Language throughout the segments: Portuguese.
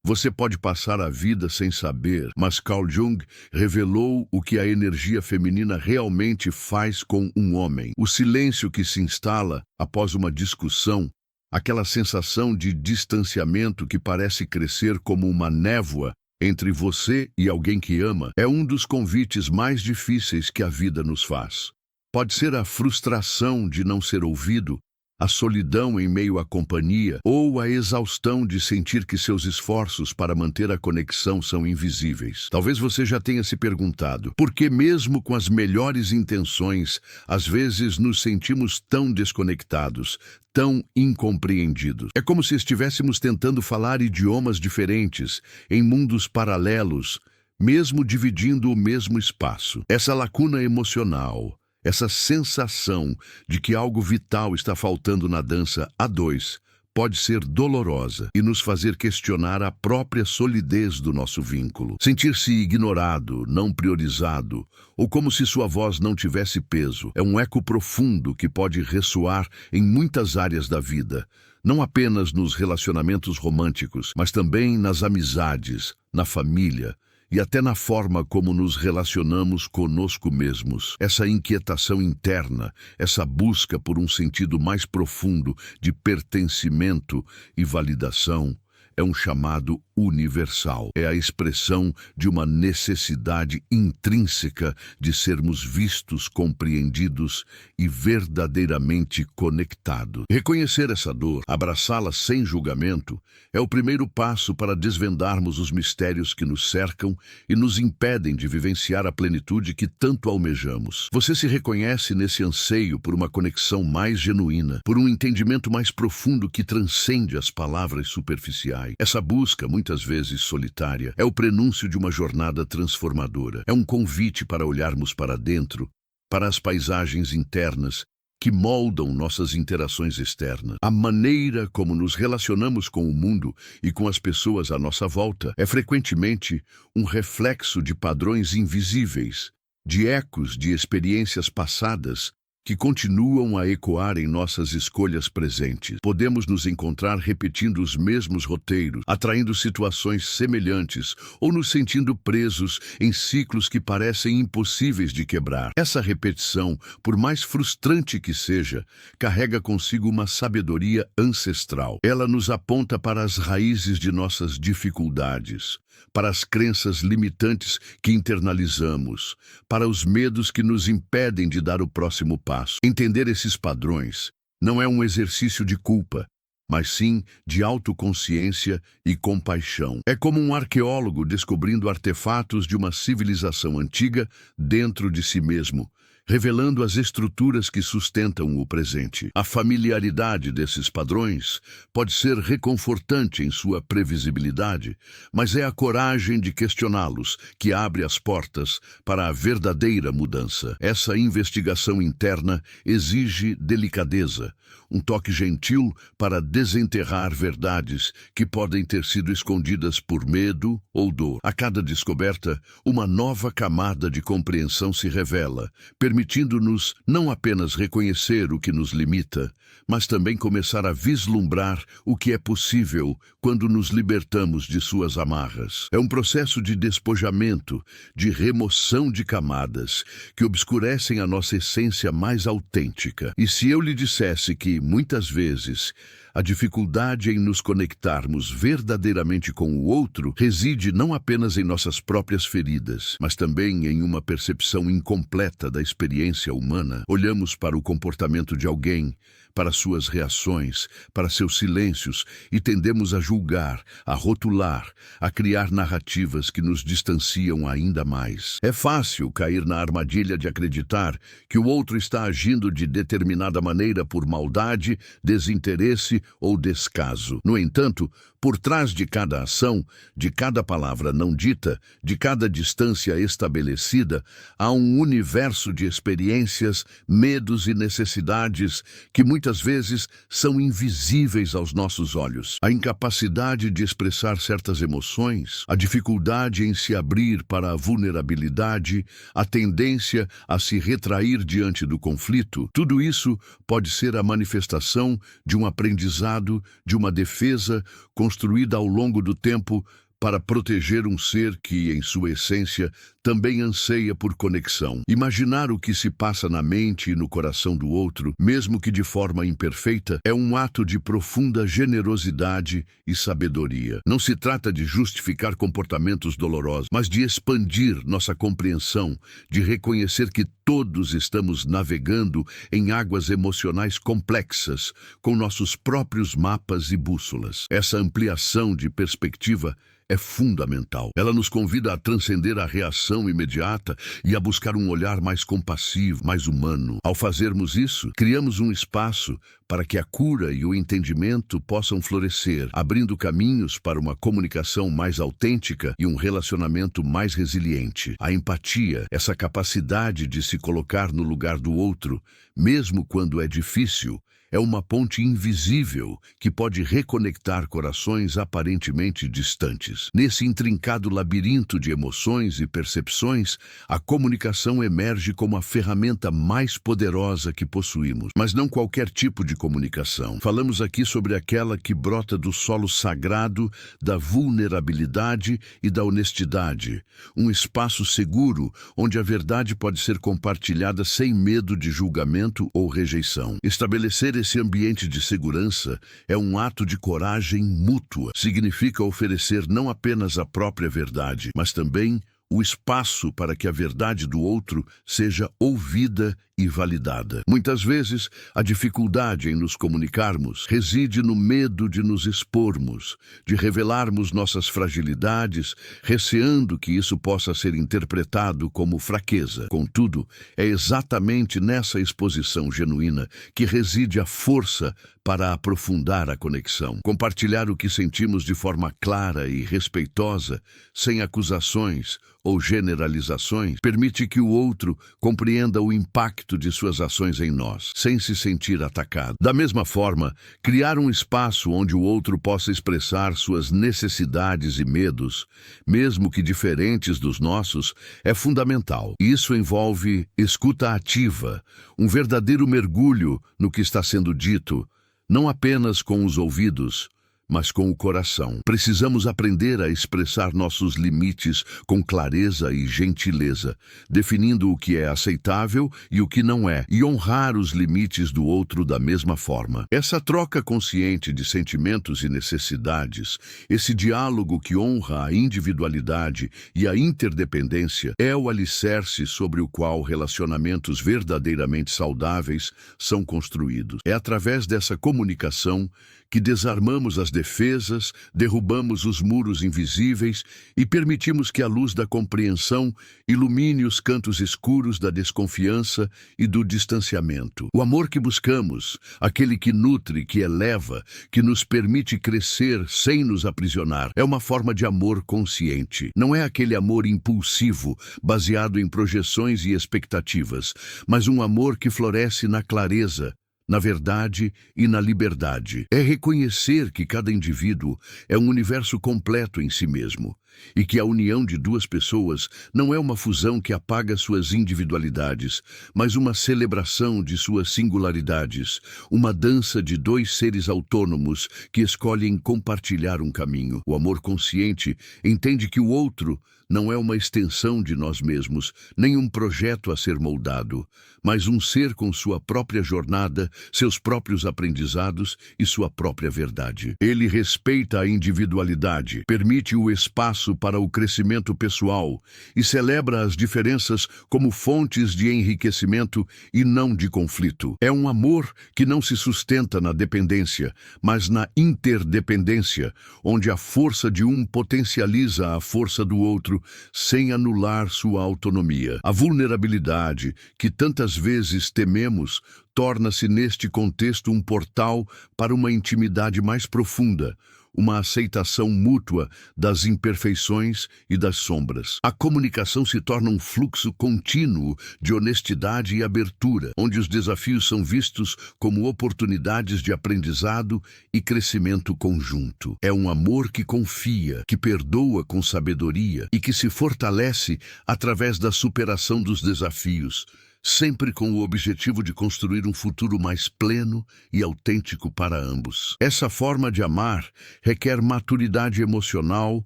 Você pode passar a vida sem saber, mas Carl Jung revelou o que a energia feminina realmente faz com um homem. O silêncio que se instala após uma discussão, aquela sensação de distanciamento que parece crescer como uma névoa entre você e alguém que ama, é um dos convites mais difíceis que a vida nos faz. Pode ser a frustração de não ser ouvido, a solidão em meio à companhia ou a exaustão de sentir que seus esforços para manter a conexão são invisíveis. Talvez você já tenha se perguntado, por que mesmo com as melhores intenções, às vezes nos sentimos tão desconectados, tão incompreendidos? É como se estivéssemos tentando falar idiomas diferentes, em mundos paralelos, mesmo dividindo o mesmo espaço. Essa lacuna emocional, essa sensação de que algo vital está faltando na dança a dois, pode ser dolorosa e nos fazer questionar a própria solidez do nosso vínculo. Sentir-se ignorado, não priorizado, ou como se sua voz não tivesse peso, é um eco profundo que pode ressoar em muitas áreas da vida, não apenas nos relacionamentos românticos, mas também nas amizades, na família, e até na forma como nos relacionamos conosco mesmos. Essa inquietação interna, essa busca por um sentido mais profundo de pertencimento e validação, é um chamado universal. É a expressão de uma necessidade intrínseca de sermos vistos, compreendidos e verdadeiramente conectados. Reconhecer essa dor, abraçá-la sem julgamento, é o primeiro passo para desvendarmos os mistérios que nos cercam e nos impedem de vivenciar a plenitude que tanto almejamos. Você se reconhece nesse anseio por uma conexão mais genuína, por um entendimento mais profundo que transcende as palavras superficiais. Essa busca, muitas vezes solitária, é o prenúncio de uma jornada transformadora. É um convite para olharmos para dentro, para as paisagens internas que moldam nossas interações externas. A maneira como nos relacionamos com o mundo e com as pessoas à nossa volta é frequentemente um reflexo de padrões invisíveis, de ecos de experiências passadas que continuam a ecoar em nossas escolhas presentes. Podemos nos encontrar repetindo os mesmos roteiros, atraindo situações semelhantes ou nos sentindo presos em ciclos que parecem impossíveis de quebrar. Essa repetição, por mais frustrante que seja, carrega consigo uma sabedoria ancestral. Ela nos aponta para as raízes de nossas dificuldades, para as crenças limitantes que internalizamos, para os medos que nos impedem de dar o próximo passo. Entender esses padrões não é um exercício de culpa, mas sim de autoconsciência e compaixão. É como um arqueólogo descobrindo artefatos de uma civilização antiga dentro de si mesmo, revelando as estruturas que sustentam o presente. A familiaridade desses padrões pode ser reconfortante em sua previsibilidade, mas é a coragem de questioná-los que abre as portas para a verdadeira mudança. Essa investigação interna exige delicadeza, um toque gentil para desenterrar verdades que podem ter sido escondidas por medo ou dor. A cada descoberta, uma nova camada de compreensão se revela, permitindo-nos não apenas reconhecer o que nos limita, mas também começar a vislumbrar o que é possível quando nos libertamos de suas amarras. É um processo de despojamento, de remoção de camadas que obscurecem a nossa essência mais autêntica. E se eu lhe dissesse que, muitas vezes, a dificuldade em nos conectarmos verdadeiramente com o outro reside não apenas em nossas próprias feridas, mas também em uma percepção incompleta da experiência humana. Olhamos para o comportamento de alguém, para suas reações, para seus silêncios e tendemos a julgar, a rotular, a criar narrativas que nos distanciam ainda mais. É fácil cair na armadilha de acreditar que o outro está agindo de determinada maneira por maldade, desinteresse ou descaso. No entanto, por trás de cada ação, de cada palavra não dita, de cada distância estabelecida, há um universo de experiências, medos e necessidades que muitas muitas vezes são invisíveis aos nossos olhos. A incapacidade de expressar certas emoções, a dificuldade em se abrir para a vulnerabilidade, a tendência a se retrair diante do conflito, tudo isso pode ser a manifestação de um aprendizado, de uma defesa construída ao longo do tempo para proteger um ser que, em sua essência, também anseia por conexão. Imaginar o que se passa na mente e no coração do outro, mesmo que de forma imperfeita, é um ato de profunda generosidade e sabedoria. Não se trata de justificar comportamentos dolorosos, mas de expandir nossa compreensão, de reconhecer que todos estamos navegando em águas emocionais complexas, com nossos próprios mapas e bússolas. Essa ampliação de perspectiva é fundamental. Ela nos convida a transcender a reação imediata e a buscar um olhar mais compassivo, mais humano. Ao fazermos isso, criamos um espaço para que a cura e o entendimento possam florescer, abrindo caminhos para uma comunicação mais autêntica e um relacionamento mais resiliente. A empatia, essa capacidade de se colocar no lugar do outro, mesmo quando é difícil, é uma ponte invisível que pode reconectar corações aparentemente distantes. Nesse intrincado labirinto de emoções e percepções, a comunicação emerge como a ferramenta mais poderosa que possuímos. Mas não qualquer tipo de comunicação. Falamos aqui sobre aquela que brota do solo sagrado, da vulnerabilidade e da honestidade. Um espaço seguro onde a verdade pode ser compartilhada sem medo de julgamento ou rejeição. Estabelecer esse ambiente de segurança é um ato de coragem mútua. Significa oferecer não apenas a própria verdade, mas também o espaço para que a verdade do outro seja ouvida e validada. Muitas vezes, a dificuldade em nos comunicarmos reside no medo de nos expormos, de revelarmos nossas fragilidades, receando que isso possa ser interpretado como fraqueza. Contudo, é exatamente nessa exposição genuína que reside a força para aprofundar a conexão. Compartilhar o que sentimos de forma clara e respeitosa, sem acusações ou generalizações, permite que o outro compreenda o impacto de suas ações em nós, sem se sentir atacado. Da mesma forma, criar um espaço onde o outro possa expressar suas necessidades e medos, mesmo que diferentes dos nossos, é fundamental. Isso envolve escuta ativa, um verdadeiro mergulho no que está sendo dito, não apenas com os ouvidos, mas com o coração. Precisamos aprender a expressar nossos limites com clareza e gentileza, definindo o que é aceitável e o que não é, e honrar os limites do outro da mesma forma. Essa troca consciente de sentimentos e necessidades, esse diálogo que honra a individualidade e a interdependência, é o alicerce sobre o qual relacionamentos verdadeiramente saudáveis são construídos. É através dessa comunicação que desarmamos as defesas, derrubamos os muros invisíveis e permitimos que a luz da compreensão ilumine os cantos escuros da desconfiança e do distanciamento. O amor que buscamos, aquele que nutre, que eleva, que nos permite crescer sem nos aprisionar, é uma forma de amor consciente. Não é aquele amor impulsivo, baseado em projeções e expectativas, mas um amor que floresce na clareza, na verdade e na liberdade. É reconhecer que cada indivíduo é um universo completo em si mesmo e que a união de duas pessoas não é uma fusão que apaga suas individualidades, mas uma celebração de suas singularidades, uma dança de dois seres autônomos que escolhem compartilhar um caminho. O amor consciente entende que o outro não é uma extensão de nós mesmos, nem um projeto a ser moldado, mas um ser com sua própria jornada, seus próprios aprendizados e sua própria verdade. Ele respeita a individualidade, permite o espaço para o crescimento pessoal e celebra as diferenças como fontes de enriquecimento e não de conflito. É um amor que não se sustenta na dependência, mas na interdependência, onde a força de um potencializa a força do outro, sem anular sua autonomia. A vulnerabilidade, que tantas vezes tememos, torna-se neste contexto um portal para uma intimidade mais profunda, uma aceitação mútua das imperfeições e das sombras. A comunicação se torna um fluxo contínuo de honestidade e abertura, onde os desafios são vistos como oportunidades de aprendizado e crescimento conjunto. É um amor que confia, que perdoa com sabedoria e que se fortalece através da superação dos desafios, sempre com o objetivo de construir um futuro mais pleno e autêntico para ambos. Essa forma de amar requer maturidade emocional,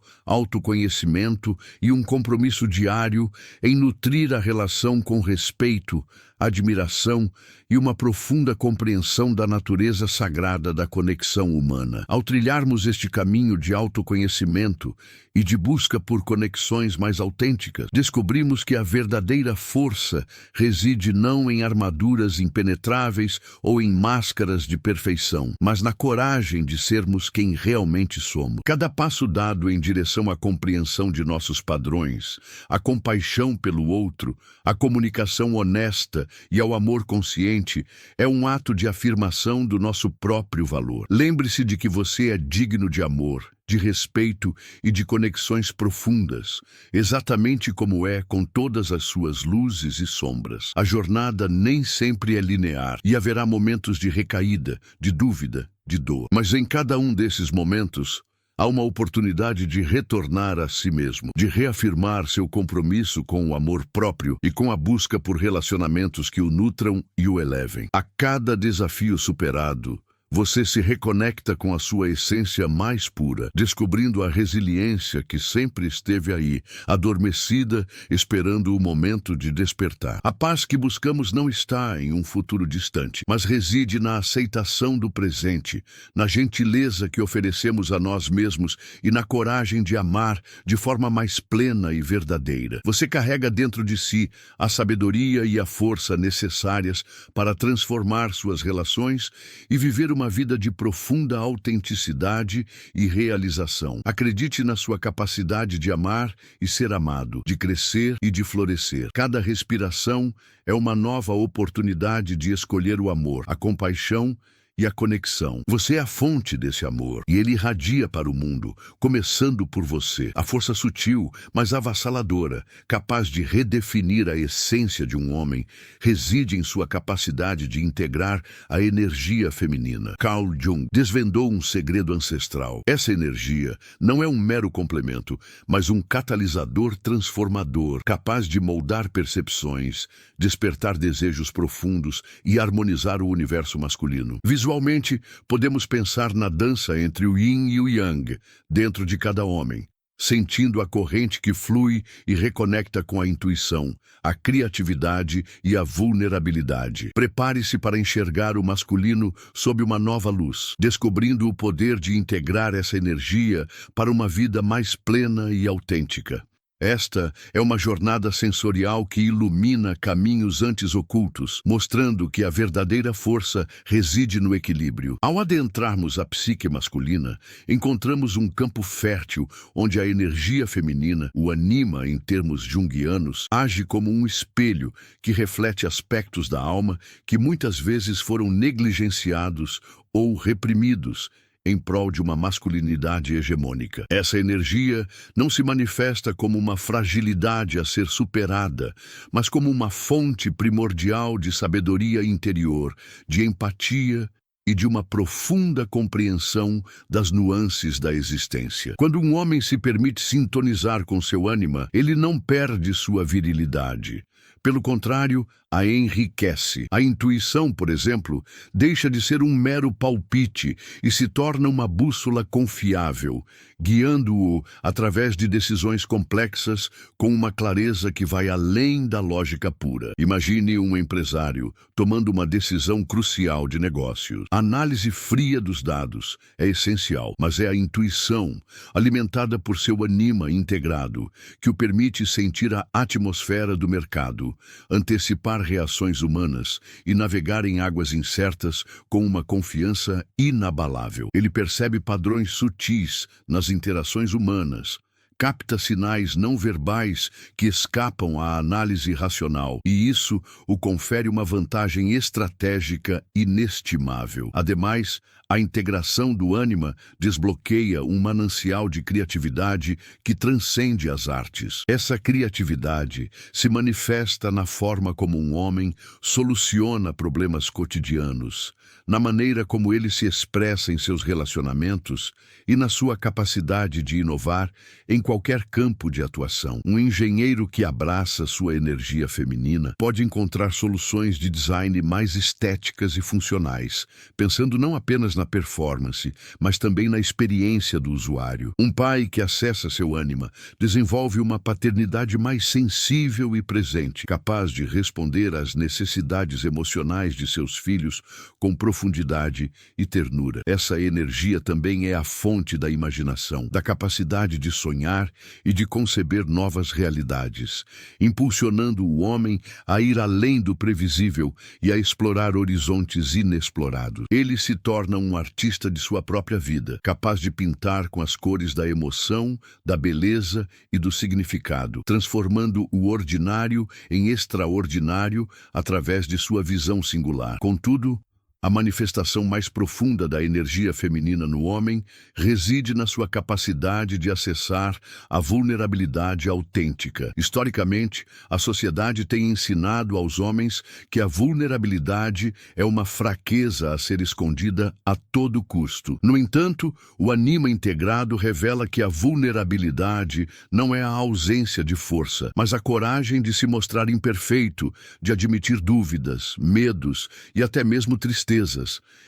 autoconhecimento e um compromisso diário em nutrir a relação com respeito, admiração e uma profunda compreensão da natureza sagrada da conexão humana. Ao trilharmos este caminho de autoconhecimento e de busca por conexões mais autênticas, descobrimos que a verdadeira força reside não em armaduras impenetráveis ou em máscaras de perfeição, mas na coragem de sermos quem realmente somos. Cada passo dado em direção à compreensão de nossos padrões, à compaixão pelo outro, à comunicação honesta e ao amor consciente é um ato de afirmação do nosso próprio valor. Lembre-se de que você é digno de amor, de respeito e de conexões profundas, exatamente como é com todas as suas luzes e sombras. A jornada nem sempre é linear e haverá momentos de recaída, de dúvida, de dor. Mas em cada um desses momentos, há uma oportunidade de retornar a si mesmo, de reafirmar seu compromisso com o amor próprio e com a busca por relacionamentos que o nutram e o elevem. A cada desafio superado, você se reconecta com a sua essência mais pura, descobrindo a resiliência que sempre esteve aí, adormecida, esperando o momento de despertar. A paz que buscamos não está em um futuro distante, mas reside na aceitação do presente, na gentileza que oferecemos a nós mesmos e na coragem de amar de forma mais plena e verdadeira. Você carrega dentro de si a sabedoria e a força necessárias para transformar suas relações e viver uma vida de profunda autenticidade e realização. Acredite na sua capacidade de amar e ser amado, de crescer e de florescer. Cada respiração é uma nova oportunidade de escolher o amor, a compaixão e a conexão. Você é a fonte desse amor e ele irradia para o mundo, começando por você. A força sutil, mas avassaladora, capaz de redefinir a essência de um homem, reside em sua capacidade de integrar a energia feminina. Carl Jung desvendou um segredo ancestral. Essa energia não é um mero complemento, mas um catalisador transformador, capaz de moldar percepções, despertar desejos profundos e harmonizar o universo masculino. Visualmente, podemos pensar na dança entre o yin e o yang, dentro de cada homem, sentindo a corrente que flui e reconecta com a intuição, a criatividade e a vulnerabilidade. Prepare-se para enxergar o masculino sob uma nova luz, descobrindo o poder de integrar essa energia para uma vida mais plena e autêntica. Esta é uma jornada sensorial que ilumina caminhos antes ocultos, mostrando que a verdadeira força reside no equilíbrio. Ao adentrarmos a psique masculina, encontramos um campo fértil onde a energia feminina, o anima em termos junguianos, age como um espelho que reflete aspectos da alma que muitas vezes foram negligenciados ou reprimidos em prol de uma masculinidade hegemônica. Essa energia não se manifesta como uma fragilidade a ser superada, mas como uma fonte primordial de sabedoria interior, de empatia e de uma profunda compreensão das nuances da existência. Quando um homem se permite sintonizar com seu ânima, ele não perde sua virilidade. Pelo contrário, a enriquece. A intuição, por exemplo, deixa de ser um mero palpite e se torna uma bússola confiável, guiando-o através de decisões complexas com uma clareza que vai além da lógica pura. Imagine um empresário tomando uma decisão crucial de negócios. A análise fria dos dados é essencial, mas é a intuição, alimentada por seu anima integrado, que o permite sentir a atmosfera do mercado, antecipar reações humanas e navegar em águas incertas com uma confiança inabalável. Ele percebe padrões sutis nas interações humanas, capta sinais não verbais que escapam à análise racional, e isso o confere uma vantagem estratégica inestimável. Ademais, A integração do ânima desbloqueia um manancial de criatividade que transcende as artes. Essa criatividade se manifesta na forma como um homem soluciona problemas cotidianos, na maneira como ele se expressa em seus relacionamentos e na sua capacidade de inovar em qualquer campo de atuação. Um engenheiro que abraça sua energia feminina pode encontrar soluções de design mais estéticas e funcionais, pensando não apenas na performance, mas também na experiência do usuário. Um pai que acessa seu ânima desenvolve uma paternidade mais sensível e presente, capaz de responder às necessidades emocionais de seus filhos com profundidade e ternura. Essa energia também é a fonte da imaginação, da capacidade de sonhar e de conceber novas realidades, impulsionando o homem a ir além do previsível e a explorar horizontes inexplorados. Ele se torna um artista de sua própria vida, capaz de pintar com as cores da emoção, da beleza e do significado, transformando o ordinário em extraordinário através de sua visão singular. Contudo, a manifestação mais profunda da energia feminina no homem reside na sua capacidade de acessar a vulnerabilidade autêntica. Historicamente, a sociedade tem ensinado aos homens que a vulnerabilidade é uma fraqueza a ser escondida a todo custo. No entanto, o anima integrado revela que a vulnerabilidade não é a ausência de força, mas a coragem de se mostrar imperfeito, de admitir dúvidas, medos e até mesmo tristezas.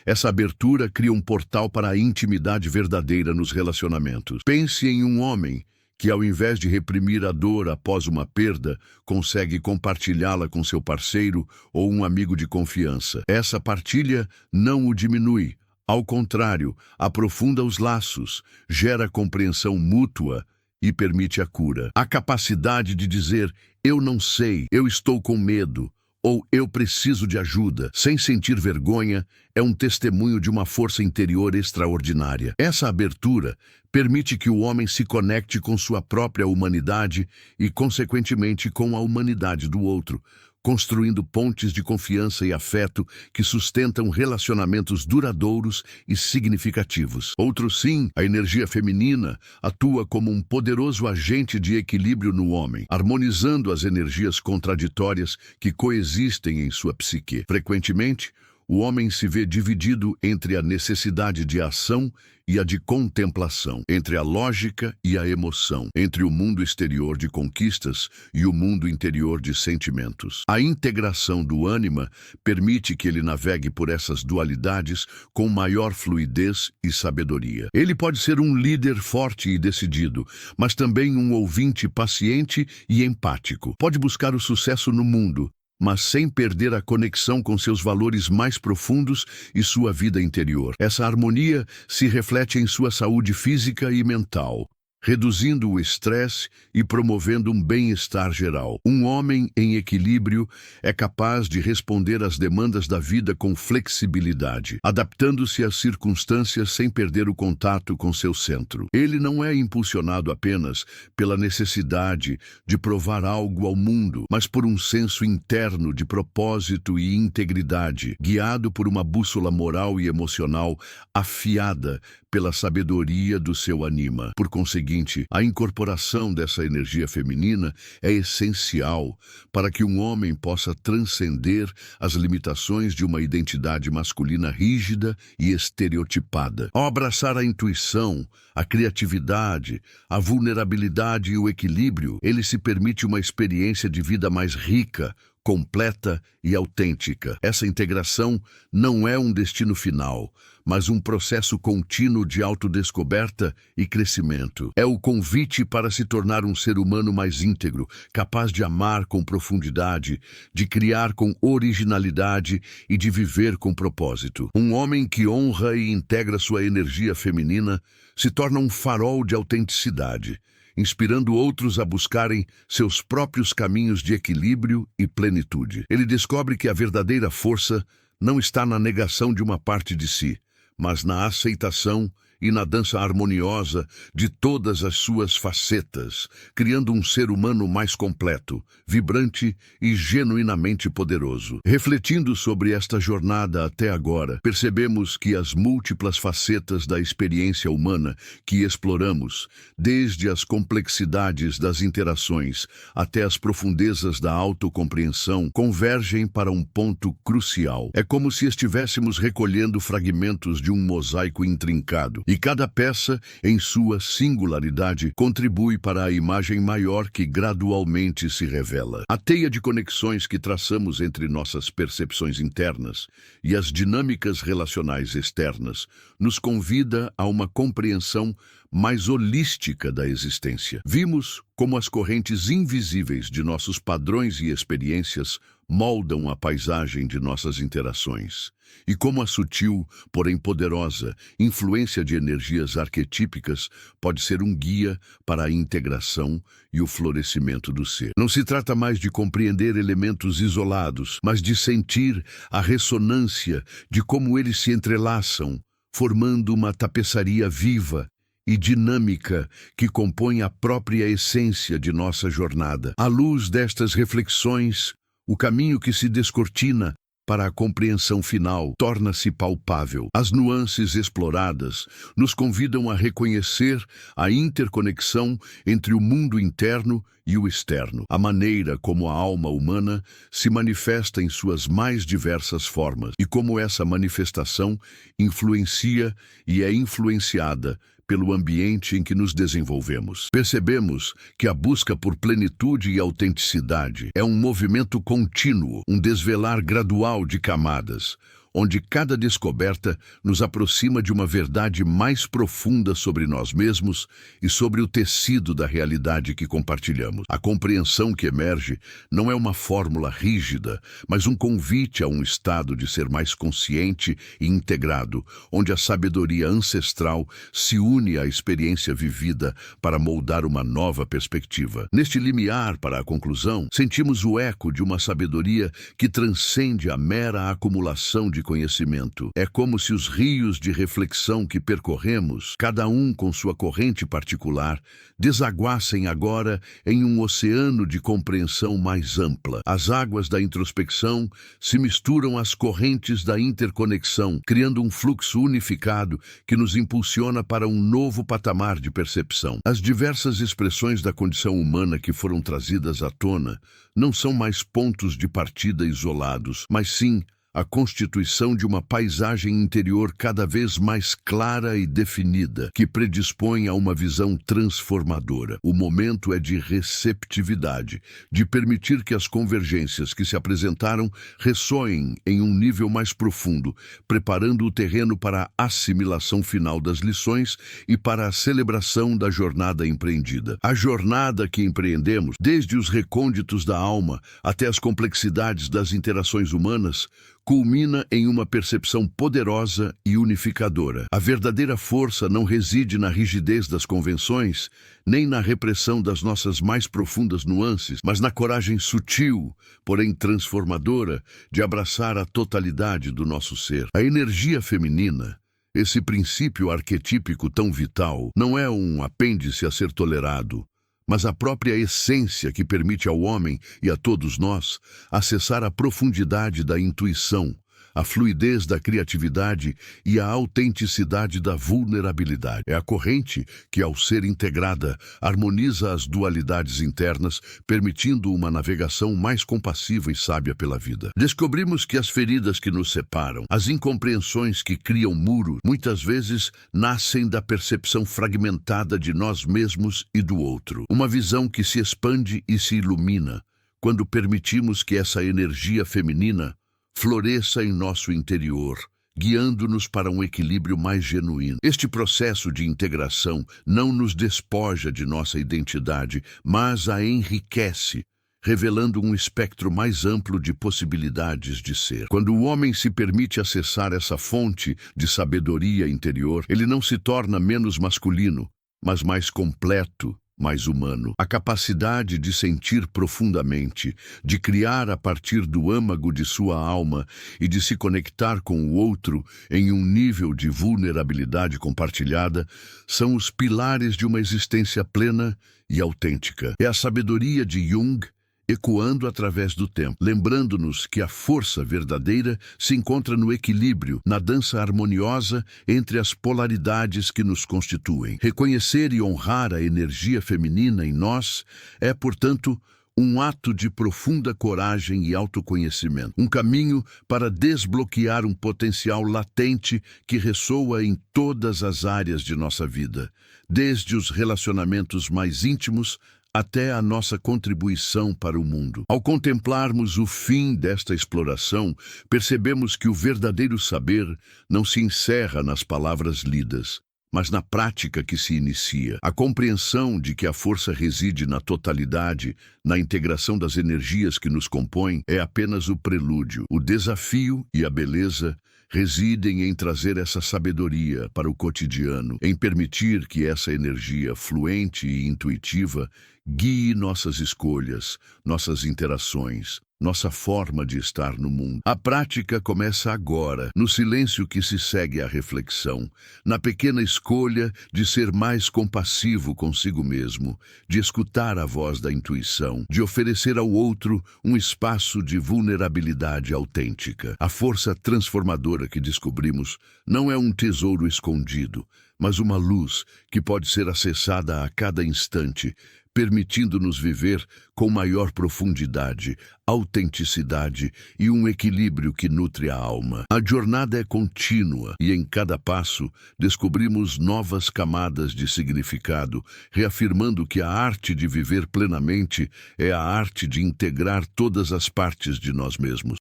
Essa abertura cria um portal para a intimidade verdadeira nos relacionamentos. Pense em um homem que, ao invés de reprimir a dor após uma perda, consegue compartilhá-la com seu parceiro ou um amigo de confiança. Essa partilha não o diminui. Ao contrário, aprofunda os laços, gera compreensão mútua e permite a cura. A capacidade de dizer, eu não sei, eu estou com medo, ou eu preciso de ajuda, sem sentir vergonha, é um testemunho de uma força interior extraordinária. Essa abertura permite que o homem se conecte com sua própria humanidade e, consequentemente, com a humanidade do outro, construindo pontes de confiança e afeto que sustentam relacionamentos duradouros e significativos. Outro sim, a energia feminina atua como um poderoso agente de equilíbrio no homem, harmonizando as energias contraditórias que coexistem em sua psique. Frequentemente, o homem se vê dividido entre a necessidade de ação e a de contemplação, entre a lógica e a emoção, entre o mundo exterior de conquistas e o mundo interior de sentimentos. A integração do ânima permite que ele navegue por essas dualidades com maior fluidez e sabedoria. Ele pode ser um líder forte e decidido, mas também um ouvinte paciente e empático. Pode buscar o sucesso no mundo, mas sem perder a conexão com seus valores mais profundos e sua vida interior. Essa harmonia se reflete em sua saúde física e mental, reduzindo o estresse e promovendo um bem-estar geral. Um homem em equilíbrio é capaz de responder às demandas da vida com flexibilidade, adaptando-se às circunstâncias sem perder o contato com seu centro. Ele não é impulsionado apenas pela necessidade de provar algo ao mundo, mas por um senso interno de propósito e integridade, guiado por uma bússola moral e emocional afiada pela sabedoria do seu anima. Por conseguinte, a incorporação dessa energia feminina é essencial para que um homem possa transcender as limitações de uma identidade masculina rígida e estereotipada. Ao abraçar a intuição, a criatividade, a vulnerabilidade e o equilíbrio, ele se permite uma experiência de vida mais rica, completa e autêntica. Essa integração não é um destino final, mas um processo contínuo de autodescoberta e crescimento. É o convite para se tornar um ser humano mais íntegro, capaz de amar com profundidade, de criar com originalidade e de viver com propósito. Um homem que honra e integra sua energia feminina se torna um farol de autenticidade, inspirando outros a buscarem seus próprios caminhos de equilíbrio e plenitude. Ele descobre que a verdadeira força não está na negação de uma parte de si, mas na aceitação e na dança harmoniosa de todas as suas facetas, criando um ser humano mais completo, vibrante e genuinamente poderoso. Refletindo sobre esta jornada até agora, percebemos que as múltiplas facetas da experiência humana que exploramos, desde as complexidades das interações até as profundezas da autocompreensão, convergem para um ponto crucial. É como se estivéssemos recolhendo fragmentos de um mosaico intrincado, e cada peça, em sua singularidade, contribui para a imagem maior que gradualmente se revela. A teia de conexões que traçamos entre nossas percepções internas e as dinâmicas relacionais externas nos convida a uma compreensão mais holística da existência. Vimos como as correntes invisíveis de nossos padrões e experiências moldam a paisagem de nossas interações, e como a sutil, porém poderosa, influência de energias arquetípicas pode ser um guia para a integração e o florescimento do ser. Não se trata mais de compreender elementos isolados, mas de sentir a ressonância de como eles se entrelaçam, formando uma tapeçaria viva e dinâmica que compõe a própria essência de nossa jornada. À luz destas reflexões, o caminho que se descortina para a compreensão final torna-se palpável. As nuances exploradas nos convidam a reconhecer a interconexão entre o mundo interno e o externo, a maneira como a alma humana se manifesta em suas mais diversas formas e como essa manifestação influencia e é influenciada pelo ambiente em que nos desenvolvemos. Percebemos que a busca por plenitude e autenticidade é um movimento contínuo, um desvelar gradual de camadas, onde cada descoberta nos aproxima de uma verdade mais profunda sobre nós mesmos e sobre o tecido da realidade que compartilhamos. A compreensão que emerge não é uma fórmula rígida, mas um convite a um estado de ser mais consciente e integrado, onde a sabedoria ancestral se une à experiência vivida para moldar uma nova perspectiva. Neste limiar para a conclusão, sentimos o eco de uma sabedoria que transcende a mera acumulação de conhecimento. É como se os rios de reflexão que percorremos, cada um com sua corrente particular, desaguassem agora em um oceano de compreensão mais ampla. As águas da introspecção se misturam às correntes da interconexão, criando um fluxo unificado que nos impulsiona para um novo patamar de percepção. As diversas expressões da condição humana que foram trazidas à tona não são mais pontos de partida isolados, mas sim a constituição de uma paisagem interior cada vez mais clara e definida, que predispõe a uma visão transformadora. O momento é de receptividade, de permitir que as convergências que se apresentaram ressoem em um nível mais profundo, preparando o terreno para a assimilação final das lições e para a celebração da jornada empreendida. A jornada que empreendemos, desde os recônditos da alma até as complexidades das interações humanas, culmina em uma percepção poderosa e unificadora. A verdadeira força não reside na rigidez das convenções, nem na repressão das nossas mais profundas nuances, mas na coragem sutil, porém transformadora, de abraçar a totalidade do nosso ser. A energia feminina, esse princípio arquetípico tão vital, não é um apêndice a ser tolerado, mas a própria essência que permite ao homem e a todos nós acessar a profundidade da intuição, a fluidez da criatividade e a autenticidade da vulnerabilidade. É a corrente que, ao ser integrada, harmoniza as dualidades internas, permitindo uma navegação mais compassiva e sábia pela vida. Descobrimos que as feridas que nos separam, as incompreensões que criam muros, muitas vezes nascem da percepção fragmentada de nós mesmos e do outro. Uma visão que se expande e se ilumina quando permitimos que essa energia feminina floresça em nosso interior, guiando-nos para um equilíbrio mais genuíno. Este processo de integração não nos despoja de nossa identidade, mas a enriquece, revelando um espectro mais amplo de possibilidades de ser. Quando o homem se permite acessar essa fonte de sabedoria interior, ele não se torna menos masculino, mas mais completo, mais humano. A capacidade de sentir profundamente, de criar a partir do âmago de sua alma e de se conectar com o outro em um nível de vulnerabilidade compartilhada são os pilares de uma existência plena e autêntica. É a sabedoria de Jung ecoando através do tempo, lembrando-nos que a força verdadeira se encontra no equilíbrio, na dança harmoniosa entre as polaridades que nos constituem. Reconhecer e honrar a energia feminina em nós é, portanto, um ato de profunda coragem e autoconhecimento, um caminho para desbloquear um potencial latente que ressoa em todas as áreas de nossa vida, desde os relacionamentos mais íntimos até a nossa contribuição para o mundo. Ao contemplarmos o fim desta exploração, percebemos que o verdadeiro saber não se encerra nas palavras lidas, mas na prática que se inicia. A compreensão de que a força reside na totalidade, na integração das energias que nos compõem, é apenas o prelúdio. O desafio e a beleza residem em trazer essa sabedoria para o cotidiano, em permitir que essa energia fluente e intuitiva guie nossas escolhas, nossas interações, nossa forma de estar no mundo. A prática começa agora, no silêncio que se segue à reflexão, na pequena escolha de ser mais compassivo consigo mesmo, de escutar a voz da intuição, de oferecer ao outro um espaço de vulnerabilidade autêntica. A força transformadora que descobrimos não é um tesouro escondido, mas uma luz que pode ser acessada a cada instante, permitindo-nos viver com maior profundidade, autenticidade e um equilíbrio que nutre a alma. A jornada é contínua e em cada passo descobrimos novas camadas de significado, reafirmando que a arte de viver plenamente é a arte de integrar todas as partes de nós mesmos.